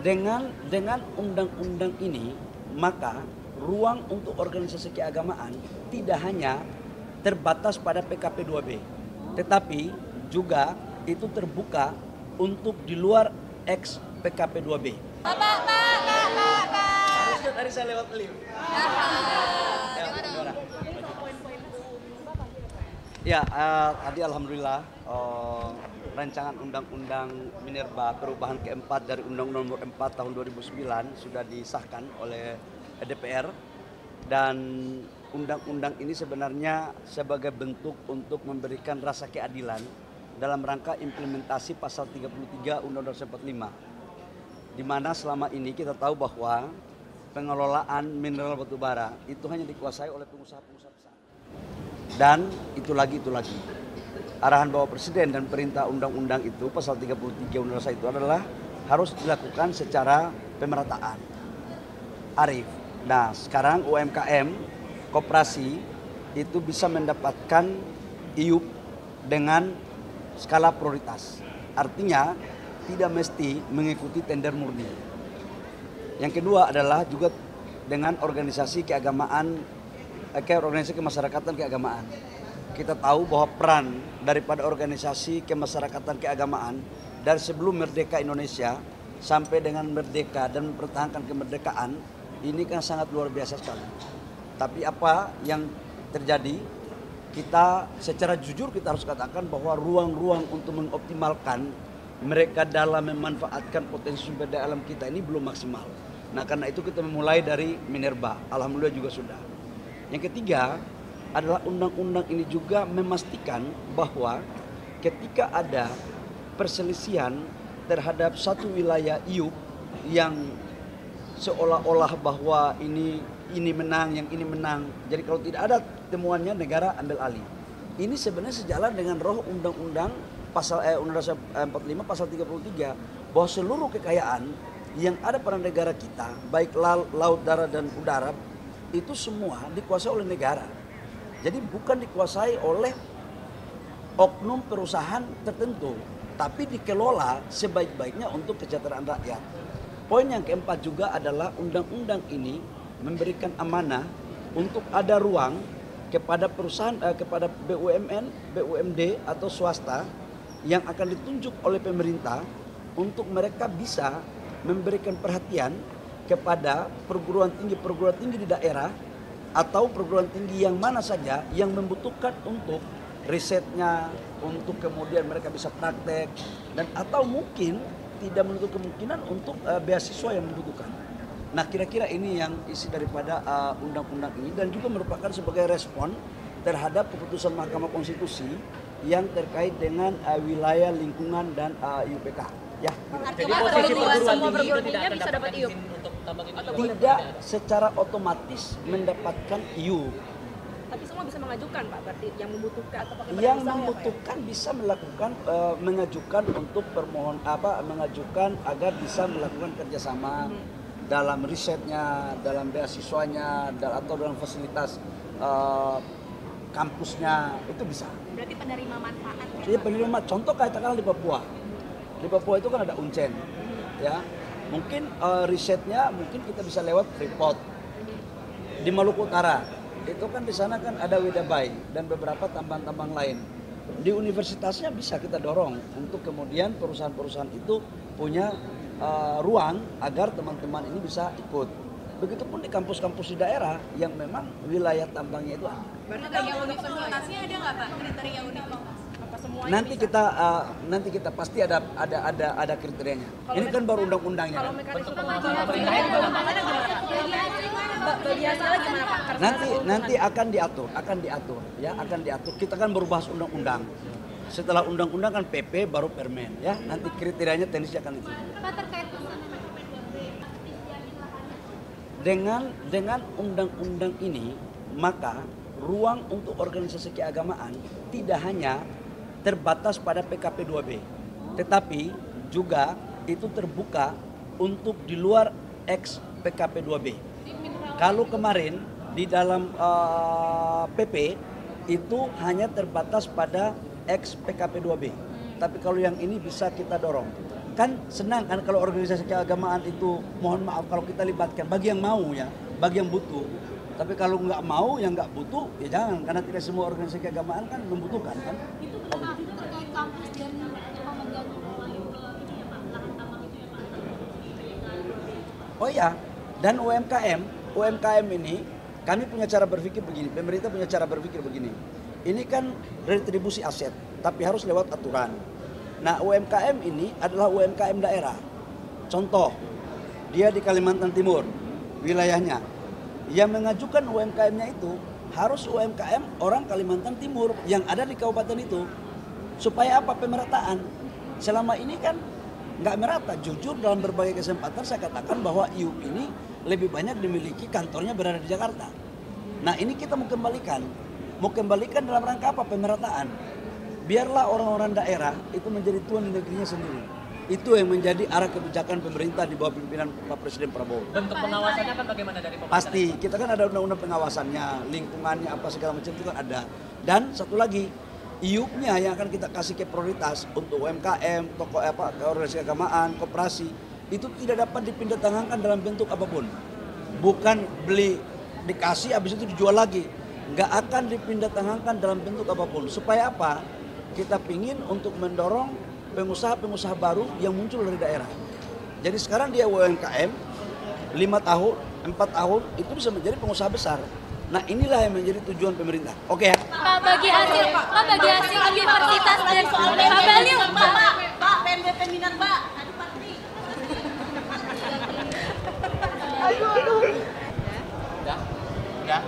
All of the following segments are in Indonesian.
Dengan undang-undang ini, maka ruang untuk organisasi keagamaan tidak hanya terbatas pada PKP 2B, tetapi juga itu terbuka untuk di luar ex PKP 2B. Harusnya tadi saya lewat lift. Ya, tadi alhamdulillah rancangan undang-undang Minerba perubahan keempat dari Undang-Undang Nomor 4 Tahun 2009 sudah disahkan oleh DPR, dan undang-undang ini sebenarnya sebagai bentuk untuk memberikan rasa keadilan dalam rangka implementasi pasal 33 Undang-Undang 45, di mana selama ini kita tahu bahwa pengelolaan mineral batubara itu hanya dikuasai oleh pengusaha-pengusaha besar. Dan itu lagi. Arahan Bapak Presiden dan perintah undang-undang itu, pasal 33 undang-undang itu adalah harus dilakukan secara pemerataan, arif. Nah, sekarang UMKM, koperasi itu bisa mendapatkan IUP dengan skala prioritas. Artinya tidak mesti mengikuti tender murni. Yang kedua adalah juga dengan organisasi keagamaan, organisasi kemasyarakatan keagamaan. Kita tahu bahwa peran daripada organisasi kemasyarakatan keagamaan dari sebelum merdeka Indonesia sampai dengan merdeka dan mempertahankan kemerdekaan ini kan sangat luar biasa sekali. Tapi apa yang terjadi, kita secara jujur kita harus katakan bahwa ruang-ruang untuk mengoptimalkan mereka dalam memanfaatkan potensi sumber daya alam kita ini belum maksimal. Nah, karena itu kita memulai dari Minerba, alhamdulillah juga sudah. Yang ketiga adalah undang-undang ini juga memastikan bahwa ketika ada perselisihan terhadap satu wilayah IUP yang seolah-olah bahwa ini menang, yang ini menang. Jadi kalau tidak ada temuannya, negara ambil alih. Ini sebenarnya sejalan dengan roh undang-undang pasal Undang-Undang 45 pasal 33, bahwa seluruh kekayaan yang ada pada negara kita, baik laut, darat dan udara, itu semua dikuasai oleh negara. Jadi bukan dikuasai oleh oknum perusahaan tertentu, tapi dikelola sebaik-baiknya untuk kesejahteraan rakyat. Poin yang keempat juga adalah undang-undang ini memberikan amanah untuk ada ruang kepada perusahaan, kepada BUMN, BUMD atau swasta yang akan ditunjuk oleh pemerintah untuk mereka bisa memberikan perhatian kepada perguruan tinggi di daerah atau perguruan tinggi yang mana saja yang membutuhkan untuk risetnya, untuk kemudian mereka bisa praktek, dan atau mungkin tidak menutup kemungkinan untuk beasiswa yang membutuhkan. Nah, kira-kira ini yang isi daripada undang-undang ini, dan juga merupakan sebagai respon terhadap keputusan Mahkamah Konstitusi yang terkait dengan wilayah lingkungan dan IUPK. Ya. Jadi posisi perguruan tinggi bisa dapat IUP untuk tambang itu tidak secara otomatis mendapatkan IUP. Tapi semua bisa mengajukan, Pak, berarti yang membutuhkan atau yang membutuhkan ya, bisa melakukan mengajukan untuk mengajukan agar bisa melakukan kerjasama dalam risetnya, dalam beasiswanya, atau dalam fasilitas kampusnya, itu bisa. Berarti penerima manfaat. Jadi penerima, contoh katakanlah di Papua. Di Papua itu kan ada Uncen, ya. Mungkin risetnya mungkin kita bisa lewat Freeport. Di Maluku Utara, itu kan di sana kan ada Wedabai dan beberapa tambang-tambang lain. Di universitasnya bisa kita dorong untuk kemudian perusahaan-perusahaan itu punya ruang agar teman-teman ini bisa ikut. Begitupun di kampus-kampus di daerah yang memang wilayah tambangnya itu ada. Berarti untuk konsultasinya ada nggak, Pak, kriteria unik? Nanti kita pasti ada kriterianya. Ini kan baru undang-undangnya. Kalau mekanisme pengajuan biasanya gimana, Pak? Nanti akan diatur ya, akan diatur. Kita kan baru bahas undang-undang. Setelah undang-undang kan PP baru permen ya. Nanti kriterianya teknisnya akan itu. Pak, terkait dengan undang-undang ini, maka ruang untuk organisasi keagamaan tidak hanya terbatas pada PKP 2B, tetapi juga itu terbuka untuk di luar ex PKP 2B. Kalau kemarin di dalam PP itu hanya terbatas pada ex PKP 2B, tapi kalau yang ini bisa kita dorong kan senang kan kalau organisasi keagamaan itu, mohon maaf kalau kita libatkan bagi yang mau ya, bagi yang butuh. Tapi kalau nggak mau, yang nggak butuh, ya jangan, karena tidak semua organisasi keagamaan kan membutuhkan kan. Itu terkait kampus dan mengganggu ini ya Pak, lahan tambang itu ya Pak. Oh iya, dan UMKM ini kami punya cara berpikir begini, pemerintah punya cara berpikir begini. Ini kan retribusi aset, tapi harus lewat aturan. Nah, UMKM ini adalah UMKM daerah. Contoh, dia di Kalimantan Timur, wilayahnya. Yang mengajukan UMKM-nya itu harus UMKM orang Kalimantan Timur yang ada di kabupaten itu. Supaya apa? Pemerataan. Selama ini kan nggak merata. Jujur dalam berbagai kesempatan saya katakan bahwa IUP ini lebih banyak dimiliki kantornya berada di Jakarta. Nah, ini kita mau kembalikan. Mau kembalikan dalam rangka apa? Pemerataan. Biarlah orang-orang daerah itu menjadi tuan di negerinya sendiri. Itu yang menjadi arah kebijakan pemerintah di bawah pimpinan Pak Presiden Prabowo. Bentuk pengawasannya kan bagaimana dari pemerintah? Pasti, kita kan ada undang-undang pengawasannya, lingkungannya apa segala macam itu kan ada. Dan satu lagi, IUP-nya yang akan kita kasih ke prioritas untuk UMKM, toko organisasi keagamaan, koperasi, itu tidak dapat dipindah tangankan dalam bentuk apapun. Bukan beli, dikasih, habis itu dijual lagi. Nggak akan dipindah tangankan dalam bentuk apapun. Supaya apa? Kita pingin untuk mendorong pengusaha-pengusaha baru yang muncul dari daerah. Jadi sekarang dia UMKM, 5 tahun, 4 tahun, itu bisa menjadi pengusaha besar. Nah, inilah yang menjadi tujuan pemerintah. Oke ya? Pak, bagi hasil universitas dan soal Pak Balil, Pak, PNBP Minang, Pak. Aduh, Pak Tri. Udah.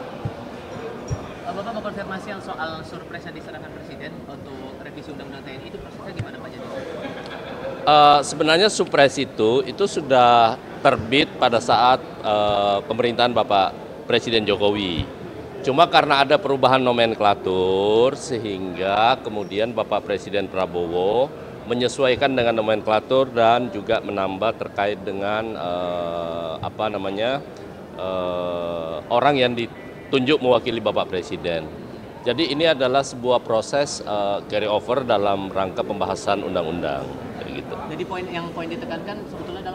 Bapak mau konfirmasi yang soal surprise yang diserahkan Presiden untuk revisi Undang-Undang TNI itu prosesnya gimana Pak Jadi? Sebenarnya surprise itu sudah terbit pada saat pemerintahan Bapak Presiden Jokowi. Cuma karena ada perubahan nomenklatur sehingga kemudian Bapak Presiden Prabowo menyesuaikan dengan nomenklatur dan juga menambah terkait dengan orang yang ditunjuk mewakili Bapak Presiden. Jadi ini adalah sebuah proses carry over dalam rangka pembahasan undang-undang. Gitu. Jadi poin ditekankan sebetulnya adalah